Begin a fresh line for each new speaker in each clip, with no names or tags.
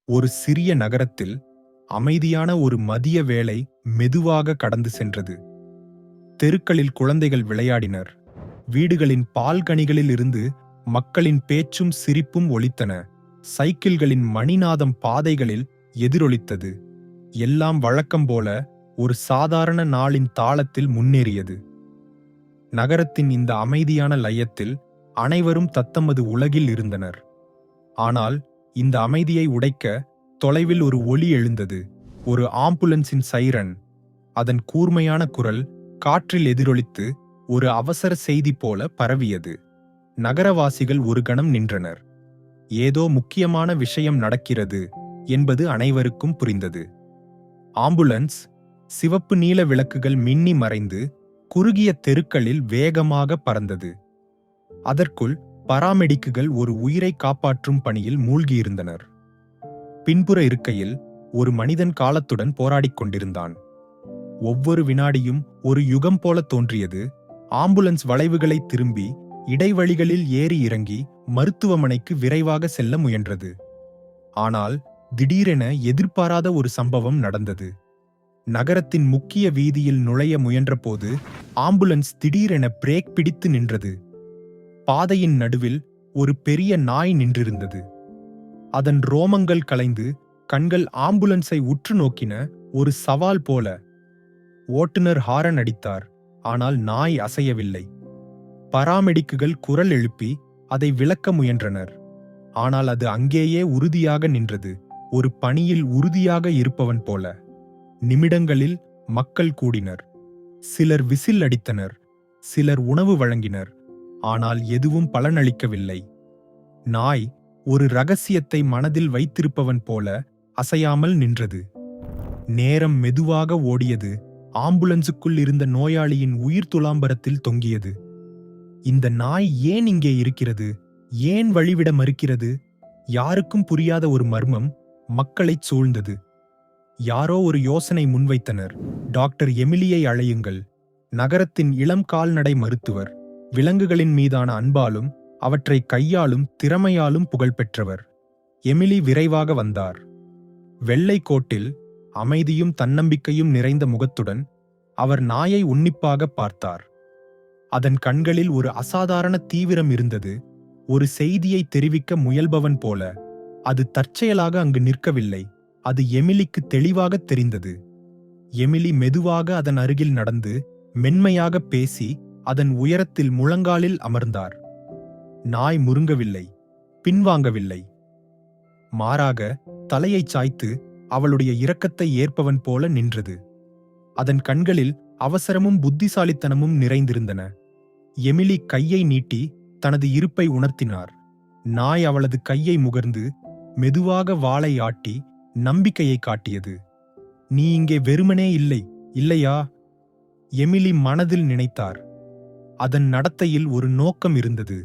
ஒரு சிறிய நகரத்தில் அமைதியான ஒரு மதிய வேளை மெதுவாக கடந்து சென்றது. தெருக்களில் குழந்தைகள் விளையாடினர். வீடுகளின் பால்கனிகளில் இருந்து மக்களின் பேச்சும் சிரிப்பும் ஒலித்தன. சைக்கிள்களின் மணிநாதம் பாதைகளில் எதிரொலித்தது. எல்லாம் வழக்கம் போல ஒரு சாதாரண நாளின் தாளத்தில் முன்னேறியது. நகரத்தின் இந்த அமைதியான லயத்தில் அனைவரும் தத்தமது உலகில் இருந்தனர். ஆனால் இந்த அமைதியை உடைக்க தொலைவில் ஒரு ஒலி எழுந்தது. ஒரு ஆம்புலன்ஸின் சைரன். அதன் கூர்மையான குரல் காற்றில் எதிரொலித்து ஒரு அவசர செய்தி போல பரவியது. நகரவாசிகள் ஒரு கணம் நின்றனர். ஏதோ முக்கியமான விஷயம் நடக்கிறது என்பது அனைவருக்கும் புரிந்தது. ஆம்புலன்ஸ், சிவப்பு நீல விளக்குகள் மின்னி மறைந்து குறுகிய தெருக்களில் வேகமாக பறந்தது. அதற்குள் பராமெடிக்குகள் ஒரு உயிரை காப்பாற்றும் பணியில் மூழ்கியிருந்தனர். பின்புற இருக்கையில் ஒரு மனிதன் காலத்துடன் போராடிக் கொண்டிருந்தான். ஒவ்வொரு வினாடியும் ஒரு யுகம் போல தோன்றியது. ஆம்புலன்ஸ் வளைவுகளை திரும்பி இடைவழிகளில் ஏறி இறங்கி மருத்துவமனைக்கு விரைவாக செல்ல முயன்றது. ஆனால் திடீரென எதிர்பாராத ஒரு சம்பவம் நடந்தது. நகரத்தின் முக்கிய வீதியில் நுழைய முயன்றபோது ஆம்புலன்ஸ் திடீரென பிரேக் பிடித்து நின்றது. பாதையின் நடுவில் ஒரு பெரிய நாய் நின்றிருந்தது. அதன் ரோமங்கள் கலைந்து கண்கள் ஆம்புலன்ஸை உற்று நோக்கின. ஒரு சவால் போல. ஓட்டுநர் ஹாரன் அடித்தார். ஆனால் நாய் அசையவில்லை. பராமெடிக்குகள் குரல் எழுப்பி அதை விளக்க முயன்றனர். ஆனால் அது அங்கேயே உறுதியாக நின்றது. ஒரு பணியில் உறுதியாக இருப்பவன் போல. நிமிடங்களில் மக்கள் கூடினர். சிலர் விசில் அடித்தனர். சிலர் உணவு வழங்கினர். ஆனால் எதுவும் பலனளிக்கவில்லை. நாய் ஒரு ரகசியத்தை மனதில் வைத்திருப்பவன் போல அசையாமல் நின்றது. நேரம் மெதுவாக ஓடியது. ஆம்புலன்ஸுக்குள் இருந்த நோயாளியின் உயிர் துலாம்பரத்தில் தொங்கியது. இந்த நாய் ஏன் இங்கே இருக்கிறது? ஏன் வழிவிட மறுக்கிறது? யாருக்கும் புரியாத ஒரு மர்மம் மக்களைச் சூழ்ந்தது. யாரோ ஒரு யோசனை முன்வைத்தனர். டாக்டர் எமிலியை அழையுங்கள். நகரத்தின் இளம் கால்நடை மருத்துவர். விலங்குகளின் மீதான அன்பாலும் அவற்றை கையாளும் திறமையாலும் புகழ்பெற்றவர். எமிலி விரைவாக வந்தார். வெள்ளை கோட்டில் அமைதியும் தன்னம்பிக்கையும் நிறைந்த முகத்துடன் அவர் நாயை உன்னிப்பாக பார்த்தார். அதன் கண்களில் ஒரு அசாதாரண தீவிரம் இருந்தது. ஒரு செய்தியை தெரிவிக்க முயல்பவன் போல. அது தற்செயலாக அங்கு நிற்கவில்லை. அது எமிலிக்கு தெளிவாக தெரிந்தது. எமிலி மெதுவாக அதன் அருகில் நடந்து மென்மையாக பேசி அதன் உயரத்தில் முழங்காலில் அமர்ந்தார். நாய் முருங்கவில்லை, பின்வாங்கவில்லை. மாறாக தலையைச் சாய்த்து அவளுடைய இரக்கத்தை ஏற்பவன் போல நின்றது. அதன் கண்களில் அவசரமும் புத்திசாலித்தனமும் நிறைந்திருந்தன. எமிலி கையை நீட்டி தனது இருப்பை உணர்த்தினார். நாய் அவளது கையை முகர்ந்து மெதுவாக வாளை ஆட்டி நம்பிக்கையை காட்டியது. நீ இங்கே வெறுமனே இல்லை, இல்லையா? எமிலி மனதில் நினைத்தார். அதன் நடத்தையில் ஒரு நோக்கம் இருந்தது.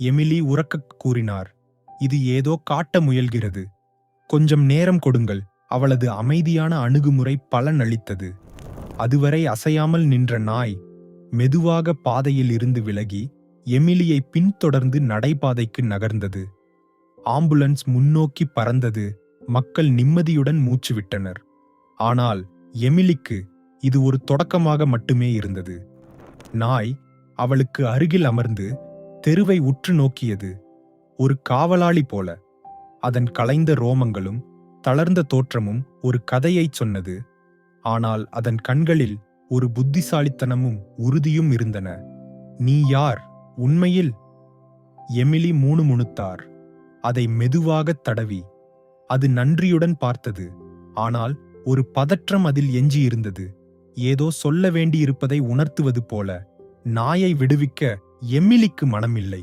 எமிலி உரக்கக் கூறினார், இது ஏதோ காட்ட முயல்கிறது. கொஞ்சம் நேரம் கொடுங்கள். அவளது அமைதியான அணுகுமுறை பலனளித்தது. அதுவரை அசையாமல் நின்ற நாய் மெதுவாக பாதையில் இருந்து விலகி எமிலியை பின்தொடர்ந்து நடைபாதைக்கு நகர்ந்தது. ஆம்புலன்ஸ் முன்னோக்கி பறந்தது. மக்கள் நிம்மதியுடன் மூச்சுவிட்டனர். ஆனால் எமிலிக்கு இது ஒரு தொடக்கமாக மட்டுமே இருந்தது. நாய் அவளுக்கு அருகில் அமர்ந்து தெருவை உற்று நோக்கியது. ஒரு காவலாளி போல. அதன் கலைந்த ரோமங்களும் தளர்ந்த தோற்றமும் ஒரு கதையைச் சொன்னது. ஆனால் அதன் கண்களில் ஒரு புத்திசாலித்தனமும் உறுதியும் இருந்தன. நீ யார் உண்மையில்? எமிலி முணுமுணுத்தார். அதை மெதுவாகத் தடவி. அது நன்றியுடன் பார்த்தது. ஆனால் ஒரு பதற்றம் அதில் எஞ்சியிருந்தது. ஏதோ சொல்ல வேண்டியிருப்பதை உணர்த்துவது போல. நாயை விடுவிக்க எமிலிக்கு மனமில்லை.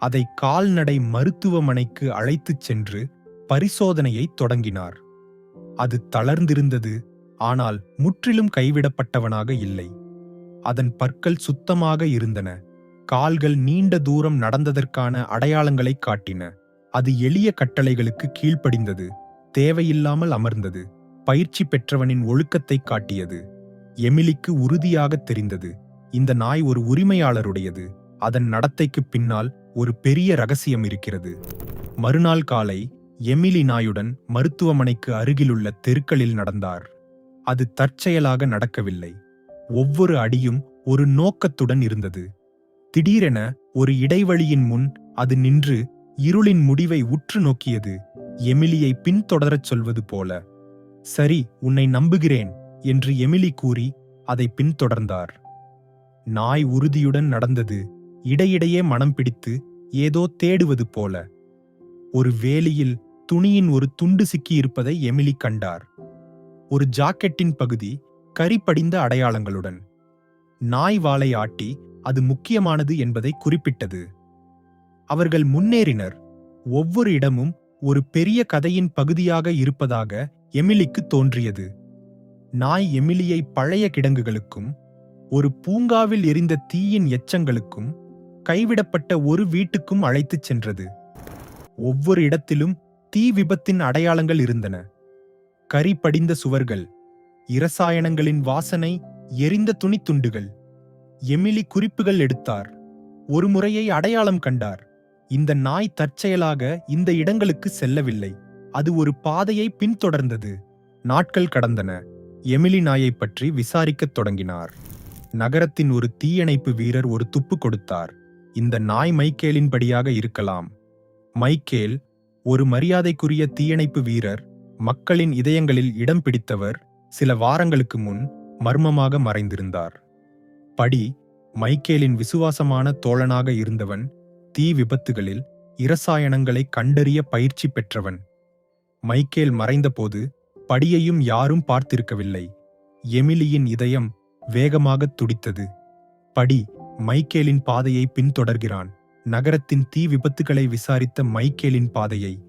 அதை கால்நடை மருத்துவமனைக்கு அழைத்துச் சென்று பரிசோதனையை தொடங்கினார். அது தளர்ந்திருந்தது. ஆனால் முற்றிலும் கைவிடப்பட்டவனாக இல்லை. அதன் பற்கள் சுத்தமாக இருந்தன. கால்கள் நீண்ட தூரம் நடந்ததற்கான அடையாளங்களை காட்டின. அது எளிய கட்டளைகளுக்கு கீழ்ப்படிந்தது. தேவையில்லாமல் அமர்ந்தது. பயிற்சி பெற்றவனின் ஒழுக்கத்தை காட்டியது. எமிலிக்கு உறுதியாக தெரிந்தது, இந்த நாய் ஒரு உரிமையாளருடையது. அதன் நடத்தைக்கு பின்னால் ஒரு பெரிய ரகசியம் இருக்கிறது. மறுநாள் காலை எமிலி நாயுடன் மருத்துவமனைக்கு அருகிலுள்ள தெருக்களில் நடந்தார். அது தற்செயலாக நடக்கவில்லை. ஒவ்வொரு அடியும் ஒரு நோக்கத்துடன் இருந்தது. திடீரென ஒரு இடைவெளியின் முன் அது நின்று இருளின் முடிவை உற்று நோக்கியது, எமிலியை பின்தொடரச் சொல்வது போல. சரி, உன்னை நம்புகிறேன் என்று எமிலி கூறி அதை பின்தொடர்ந்தார். நாய் உறுதியுடன் நடந்தது, இடையிடையே மனம் பிடித்து ஏதோ தேடுவது போல. ஒரு வேலியில் துணியின் ஒரு துண்டு சிக்கியிருப்பதை எமிலி கண்டார். ஒரு ஜாக்கெட்டின் பகுதி கரிபடிந்த அடையாளங்களுடன். நாய் வாலை ஆட்டி அது முக்கியமானது என்பதை குறிப்பிட்டது. அவர்கள் முன்னேறினர். ஒவ்வொரு இடமும் ஒரு பெரிய கதையின் பகுதியாக இருப்பதாக எமிலிக்கு தோன்றியது. நாய் எமிலியை பழைய கிடங்குகளுக்கும், ஒரு பூங்காவில் எரிந்த தீயின் எச்சங்களுக்கும், கைவிடப்பட்ட ஒரு வீட்டுக்கும் அழைத்துச் சென்றது. ஒவ்வொரு இடத்திலும் தீ விபத்தின் அடையாளங்கள் இருந்தன. கரி படிந்த சுவர்கள், இரசாயனங்களின் வாசனை, எரிந்த துணித்துண்டுகள். எமிலி குறிப்புகள் எடுத்தார். ஒரு முறையை அடையாளம் கண்டார். இந்த நாய் தற்செயலாக இந்த இடங்களுக்கு செல்லவில்லை, அது ஒரு பாதையை பின்தொடர்ந்தது. நாட்கள் கடந்தன. எமிலி நாயைப் பற்றி விசாரிக்கத் தொடங்கினார். நகரத்தின் ஒரு தீயணைப்பு வீரர் ஒரு துப்பு கொடுத்தார். இந்த நாய் மைக்கேலின்படியாக இருக்கலாம். மைக்கேல், ஒரு மரியாதைக்குரிய தீயணைப்பு வீரர், மக்களின் இதயங்களில் இடம் பிடித்தவர், சில வாரங்களுக்கு முன் மர்மமாக மறைந்திருந்தார். படி, மைக்கேலின் விசுவாசமான தோழனாக இருந்தவன், தீ விபத்துகளில் இரசாயனங்களை கண்டறிய பயிற்சி பெற்றவன். மைக்கேல் மறைந்தபோது படியையும் யாரும் பார்த்திருக்கவில்லை. எமிலியின் இதயம் வேகமாக துடித்தது. படி மைக்கேலின் பாதையை பின்தொடர்கிறான். நகரத்தின் தீ விபத்துகளை விசாரித்த மைக்கேலின் பாதையை.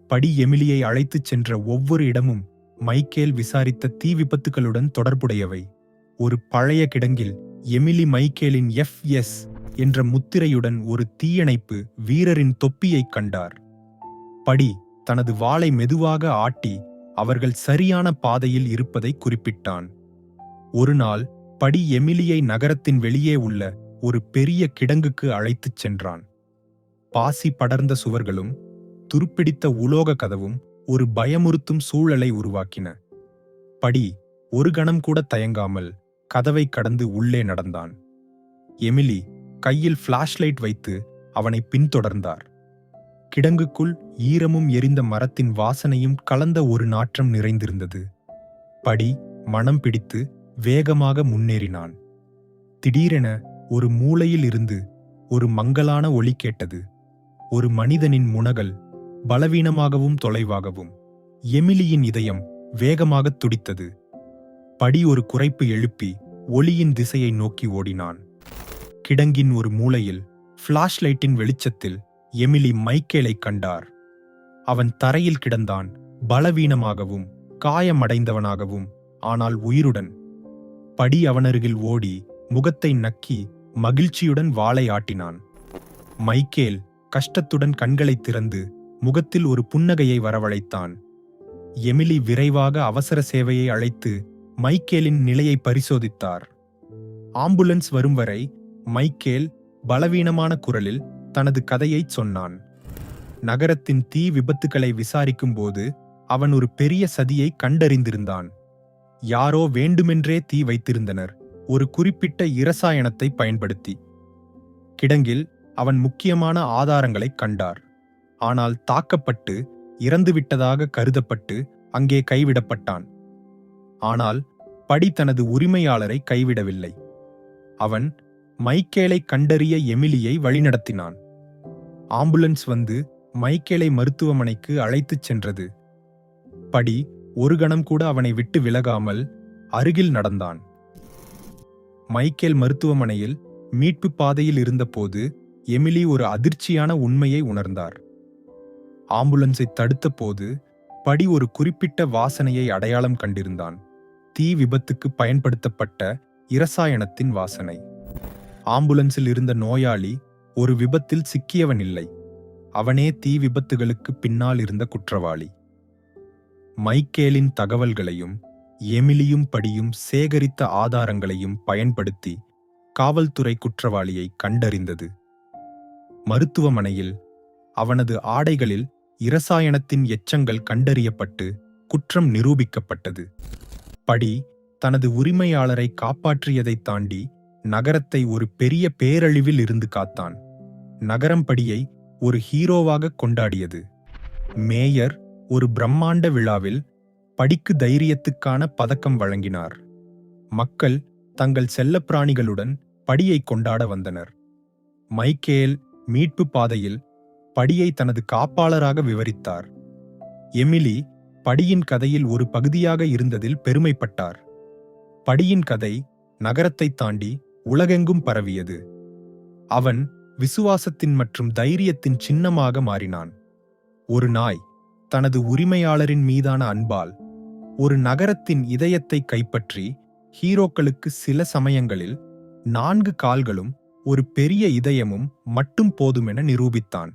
படி எமிலியை அழைத்துச் சென்ற ஒவ்வொரு இடமும் மைக்கேல் விசாரித்த தீ விபத்துகளுடன் தொடர்புடையவை. ஒரு பழைய கிடங்கில் எமிலி மைக்கேலின் FS என்ற முத்திரையுடன் ஒரு தீயணைப்பு வீரரின் தொப்பியைக் கண்டார். படி தனது வாளை மெதுவாக ஆட்டி அவர்கள் சரியான பாதையில் இருப்பதை குறிப்பிட்டான். ஒரு நாள் படி எமிலியை நகரத்தின் வெளியே உள்ள ஒரு பெரிய கிடங்குக்கு அழைத்துச் சென்றான். பாசி படர்ந்த சுவர்களும் துருப்பிடித்த உலோக கதவும் ஒரு பயமுறுத்தும் சூழலை உருவாக்கின. படி ஒரு கணம் கூட தயங்காமல் கதவை கடந்து உள்ளே நடந்தான். எமிலி கையில் ஃபிளாஷ்லைட் வைத்து அவனை பின்தொடர்ந்தார். கிடங்குக்குள் ஈரமும் எரிந்த மரத்தின் வாசனையும் கலந்த ஒரு நாற்றம் நிறைந்திருந்தது. படி மனம் பிடித்து வேகமாக முன்னேறினான். திடீரென ஒரு மூலையில் இருந்து ஒரு மங்கலான ஒலி கேட்டது. ஒரு மனிதனின் முனகல், பலவீனமாகவும் தொலைவாகவும். எமிலியின் இதயம் வேகமாக துடித்தது. படி ஒரு குரைப்பு எழுப்பி ஒலியின் திசையை நோக்கி ஓடினான். கிடங்கின் ஒரு மூலையில் ஃபிளாஷ்லைட்டின் வெளிச்சத்தில் எமிலி மைக்கேலை கண்டார். அவன் தரையில் கிடந்தான், பலவீனமாகவும் காயமடைந்தவனாகவும், ஆனால் உயிருடன். படி அவனருகில் ஓடி முகத்தை நக்கி மகிழ்ச்சியுடன் வாளை ஆட்டினான். மைக்கேல் கஷ்டத்துடன் கண்களை திறந்து முகத்தில் ஒரு புன்னகையை வரவழைத்தான். எமிலி விரைவாக அவசர சேவையை அழைத்து மைக்கேலின் நிலையை பரிசோதித்தார். ஆம்புலன்ஸ் வரும் வரை மைக்கேல் பலவீனமான குரலில் தனது கதையைச் சொன்னான். நகரத்தின் தீ விபத்துக்களை விசாரிக்கும்போது அவன் ஒரு பெரிய சதியை கண்டறிந்திருந்தான். யாரோ வேண்டுமென்றே தீ வைத்திருந்தனர், ஒரு குறிப்பிட்ட இரசாயனத்தை பயன்படுத்தி. கிடங்கில் அவன் முக்கியமான ஆதாரங்களைக் கண்டார். ஆனால் தாக்கப்பட்டு இறந்துவிட்டதாக கருதப்பட்டு அங்கே கைவிடப்பட்டான். ஆனால் படி தனது உரிமையாளரை கைவிடவில்லை. அவன் மைக்கேலை கண்டறிய எமிலியை வழிநடத்தினான். ஆம்புலன்ஸ் வந்து மைக்கேலை மருத்துவமனைக்கு அழைத்துச் சென்றது. படி ஒரு கணம் கூட அவனை விட்டு விலகாமல் அருகில் நடந்தான். மைக்கேல் மருத்துவமனையில் மீட்பு பாதையில் இருந்தபோது எமிலி ஒரு அதிர்ச்சியான உண்மையை உணர்ந்தார். ஆம்புலன்ஸை தடுத்த போது படி ஒரு குறிப்பிட்ட வாசனையை அடையாளம் கண்டிருந்தான். தீ விபத்துக்கு பயன்படுத்தப்பட்ட இரசாயனத்தின் வாசனை. ஆம்புலன்ஸில் இருந்த நோயாளி ஒரு விபத்தில் சிக்கியவன் இல்லை, அவனே தீ விபத்துகளுக்கு பின்னால் இருந்த குற்றவாளி. மைக்கேலின் தகவல்களையும் எமிலியும் படியும் சேகரித்த ஆதாரங்களையும் பயன்படுத்தி காவல்துறை குற்றவாளியை கண்டறிந்தது. மருத்துவமனையில் அவனது ஆடைகளில் இரசாயனத்தின் எச்சங்கள் கண்டறியப்பட்டு குற்றம் நிரூபிக்கப்பட்டது. படி தனது உரிமையாளரை காப்பாற்றியதைத் தாண்டி நகரத்தை ஒரு பெரிய பேரழிவில் இருந்து காத்தான். நகரம் படியை ஒரு ஹீரோவாக கொண்டாடியது. மேயர் ஒரு பிரம்மாண்ட விழாவில் படிக்கு தைரியத்துக்கான பதக்கம் வழங்கினார். மக்கள் தங்கள் செல்லப்பிராணிகளுடன் படியை கொண்டாட வந்தனர். மைக்கேல் மீட்பு பாதையில் படியை தனது காப்பாளராக விவரித்தார். எமிலி படியின் கதையில் ஒரு பகுதியாக இருந்ததில் பெருமைப்பட்டார். படியின் கதை நகரத்தைத் தாண்டி உலகெங்கும் பரவியது. அவன் விசுவாசத்தின் மற்றும் தைரியத்தின் சின்னமாக மாறினான். ஒரு நாய் தனது உரிமையாளரின் மீதான அன்பால் ஒரு நகரத்தின் இதயத்தை கைப்பற்றி, ஹீரோக்களுக்கு சில சமயங்களில் 4 கால்களும் ஒரு பெரிய இதயமும் மட்டும் போதுமென நிரூபித்தான்.